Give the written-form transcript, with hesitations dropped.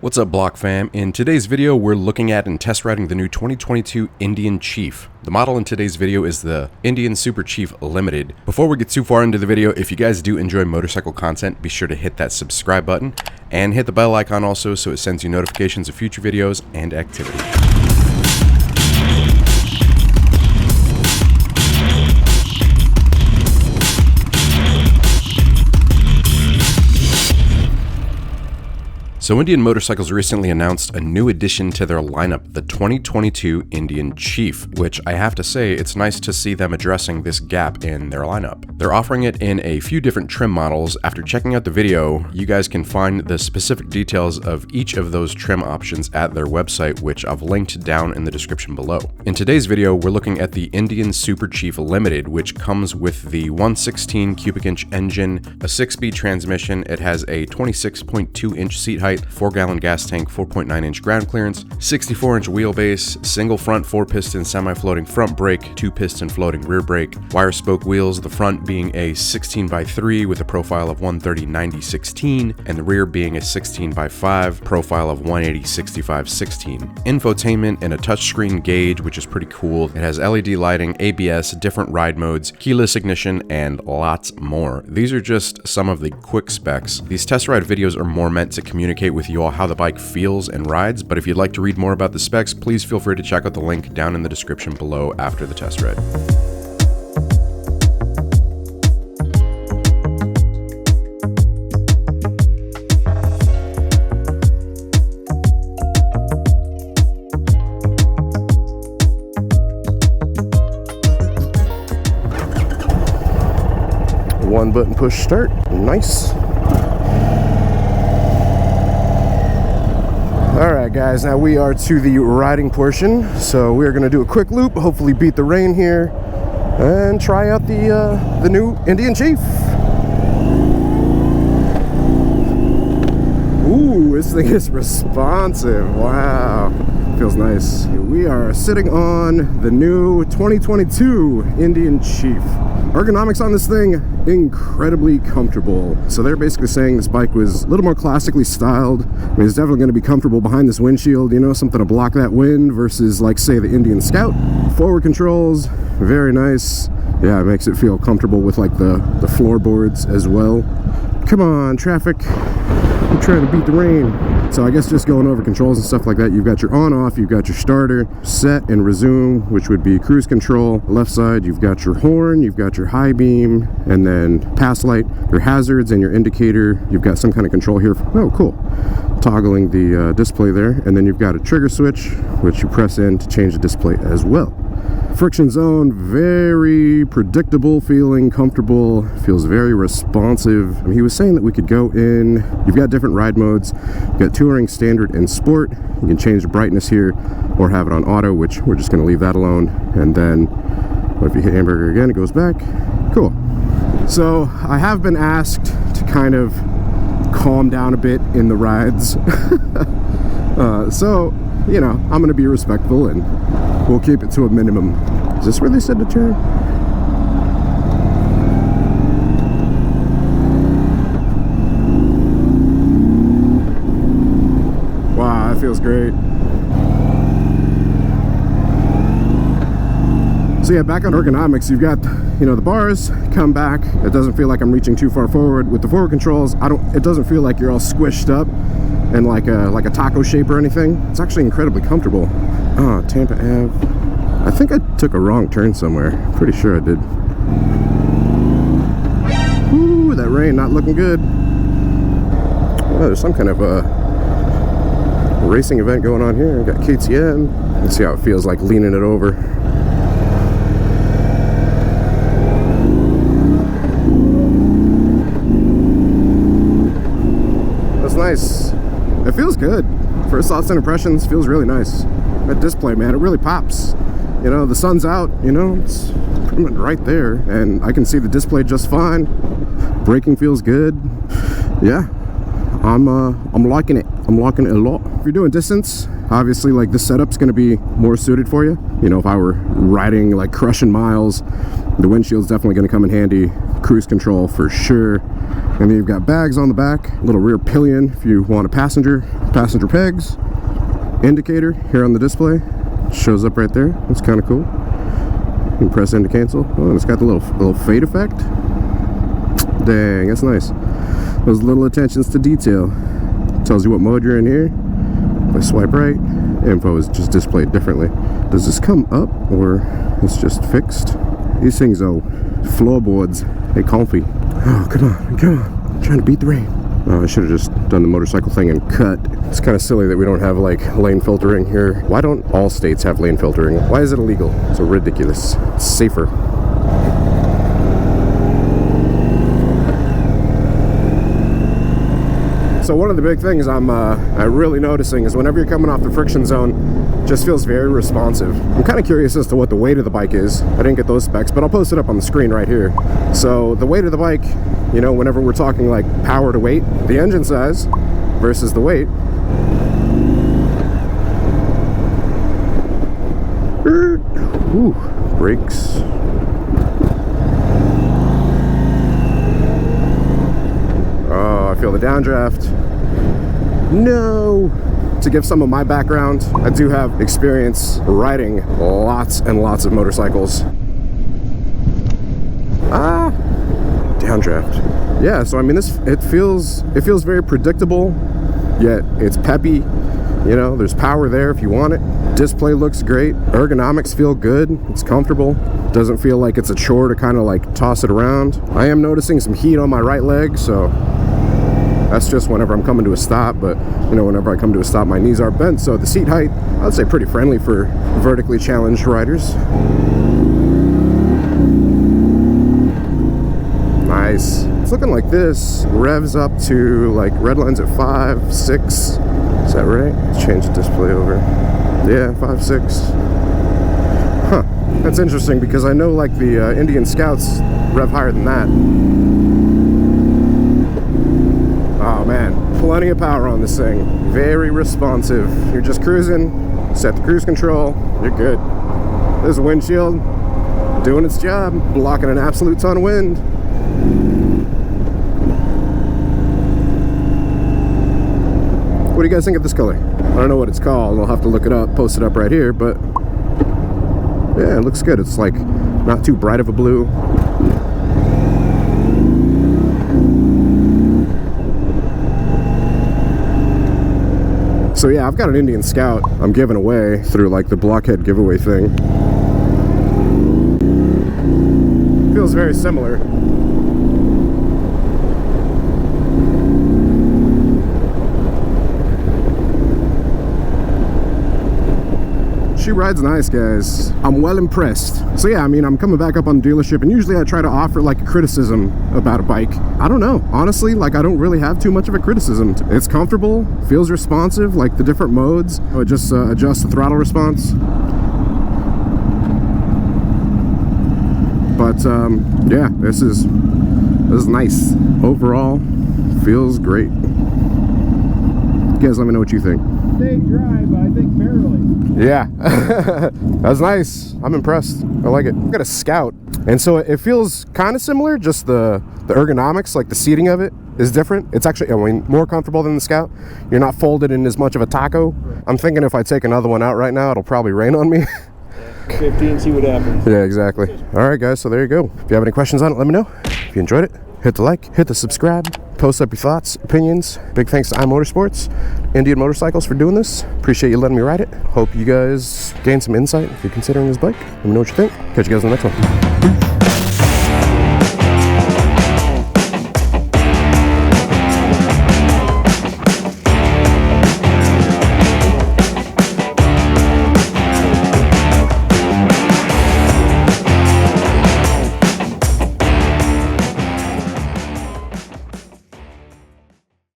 What's up, Block fam? In today's video, we're looking at and test riding the new 2022 Indian Chief. The model in today's video is the Indian Super Chief Limited. Before we get too far into the video, if you guys do enjoy motorcycle content, be sure to hit that subscribe button and hit the bell icon also so it sends you notifications of future videos and activity. So Indian Motorcycles recently announced a new addition to their lineup, the 2022 Indian Chief, which I have to say, it's nice to see them addressing this gap in their lineup. They're offering it in a few different trim models. After checking out the video, you guys can find the specific details of each of those trim options at their website, which I've linked down in the description below. In today's video, we're looking at the Indian Super Chief Limited, which comes with the 116 cubic inch engine, a 6-speed transmission. It has a 26.2 inch seat height, 4-gallon gas tank, 4.9 inch ground clearance, 64 inch wheelbase, single front 4-piston semi-floating front brake, 2-piston floating rear brake, wire spoke wheels, the front being a 16x3 with a profile of 130/90/16, and the rear being a 16x5 profile of 180/65/16. Infotainment and a touchscreen gauge, which is pretty cool. It has LED lighting, ABS, different ride modes, keyless ignition, and lots more. These are just some of the quick specs. These test ride videos are more meant to communicate with you all how the bike feels and rides, but if you'd like to read more about the specs, please feel free to check out the link down in the description below after the test ride. One button push start, nice. Alright guys, now we are to the riding portion, so we're going to do a quick loop, hopefully beat the rain here, and try out the new Indian Chief. Ooh, this thing is responsive, wow, feels nice. We are sitting on the new 2022 Indian Chief. Ergonomics on this thing, incredibly comfortable. So they're basically saying this bike was a little more classically styled. I mean, it's definitely going to be comfortable behind this windshield, you know, something to block that wind versus like say the Indian Scout. Forward controls, very nice. Yeah, it makes it feel comfortable with like the floorboards as well. Come on, traffic. I'm trying to beat the rain. So I guess just going over controls and stuff like that, you've got your on-off, you've got your starter, set and resume, which would be cruise control. Left side, you've got your horn, you've got your high beam, and then pass light, your hazards and your indicator. You've got some kind of control here. Oh, cool. Toggling the display there. And then you've got a trigger switch, which you press in to change the display as well. Friction zone, very predictable feeling, comfortable, feels very responsive. I mean, he was saying that we could go in, you've got different ride modes, you've got touring, standard, and sport. You can change the brightness here or have it on auto, which we're just going to leave that alone. And then if you hit hamburger again, it goes back. Cool. So I have been asked to kind of calm down a bit in the rides. So, you know, I'm going to be respectful and we'll keep it to a minimum. Is this where they said to turn? Wow, that feels great. So yeah, back on ergonomics, you've got, you know, the bars come back. It doesn't feel like I'm reaching too far forward. With the forward controls, it doesn't feel like you're all squished up and like a taco shape or anything. It's actually incredibly comfortable. Tampa Ave. I think I took a wrong turn somewhere. Pretty sure I did. Ooh, that rain not looking good. Oh, there's some kind of a racing event going on here. I got KTM. Let's see how it feels like leaning it over. That's nice. It feels good. First thoughts and impressions, feels really nice. That display, man, it really pops. You know, the sun's out, you know, it's pretty much right there, and I can see the display just fine. Braking feels good. Yeah, I'm liking it. I'm liking it a lot. If you're doing distance, obviously, like, this setup's going to be more suited for you. You know, if I were riding, like, crushing miles, The windshield's definitely going to come in handy. Cruise control for sure. And then you've got bags on the back, a little rear pillion if you want a passenger pegs, indicator here on the display, shows up right there. That's kind of cool. You can press in to cancel. Oh, and it's got the little fade effect. Dang, that's nice. Those little attentions to detail. Tells you what mode you're in here. If I swipe right, info is just displayed differently. Does this come up or it's just fixed? These things are floorboards. They comfy. Oh, come on. I'm trying to beat the rain. Oh, I should have just done the motorcycle thing and cut. It's kind of silly that we don't have like lane filtering here. Why don't all states have lane filtering? Why is it illegal? It's so ridiculous. It's safer. So one of the big things I'm really noticing is whenever you're coming off the friction zone, it just feels very responsive. I'm kind of curious as to what the weight of the bike is. I didn't get those specs, but I'll post it up on the screen right here. So the weight of the bike, you know, whenever we're talking like power to weight, the engine size versus the weight. Ooh, brakes. Oh, I feel the downdraft. No! To give some of my background, I do have experience riding lots and lots of motorcycles. Downdraft. Yeah, so I mean it feels very predictable, yet it's peppy. You know, there's power there if you want it. Display looks great. Ergonomics feel good. It's comfortable. Doesn't feel like it's a chore to kind of like toss it around. I am noticing some heat on my right leg, so that's just whenever I'm coming to a stop, but you know, whenever I come to a stop, my knees are bent, so the seat height, I'd say pretty friendly for vertically challenged riders. Nice. It's looking like this. Revs up to like red lines at 5, 6. Is that right? Let's change the display over. Yeah, 5, 6. Huh. That's interesting because I know like the Indian Scouts rev higher than that. Oh man, plenty of power on this thing. Very responsive. You're just cruising, set the cruise control, you're good. There's a windshield doing its job, blocking an absolute ton of wind. What do you guys think of this color? I don't know what it's called. I'll have to look it up, post it up right here, but yeah, it looks good. It's like not too bright of a blue. So yeah, I've got an Indian Scout I'm giving away through like the Blockhead giveaway thing. Feels very similar. She rides nice, guys. I'm well impressed. So yeah, I mean, I'm coming back up on the dealership, and usually I try to offer like a criticism about a bike. I don't know, honestly, like I don't really have too much of a criticism. It's comfortable, feels responsive, like the different modes. It just adjusts the throttle response. But yeah, this is nice. Overall, feels great. You guys let me know what you think. Stay dry, but I think barely. Yeah, that's nice. I'm impressed. I like it. I've got a Scout, and so it feels kind of similar, just the ergonomics, like the seating of it is different. It's actually, I mean, more comfortable than the Scout. You're not folded in as much of a taco. I'm thinking if I take another one out right now, it'll probably rain on me. 15, see what happens. Yeah, exactly. All right, guys, so there you go. If you have any questions on it, let me know. If you enjoyed it, hit the like, hit the subscribe, post up your thoughts, opinions. Big thanks to iMotorsports, Indian Motorcycles for doing this. Appreciate you letting me ride it. Hope you guys gain some insight if you're considering this bike. Let me know what you think. Catch you guys in the next one.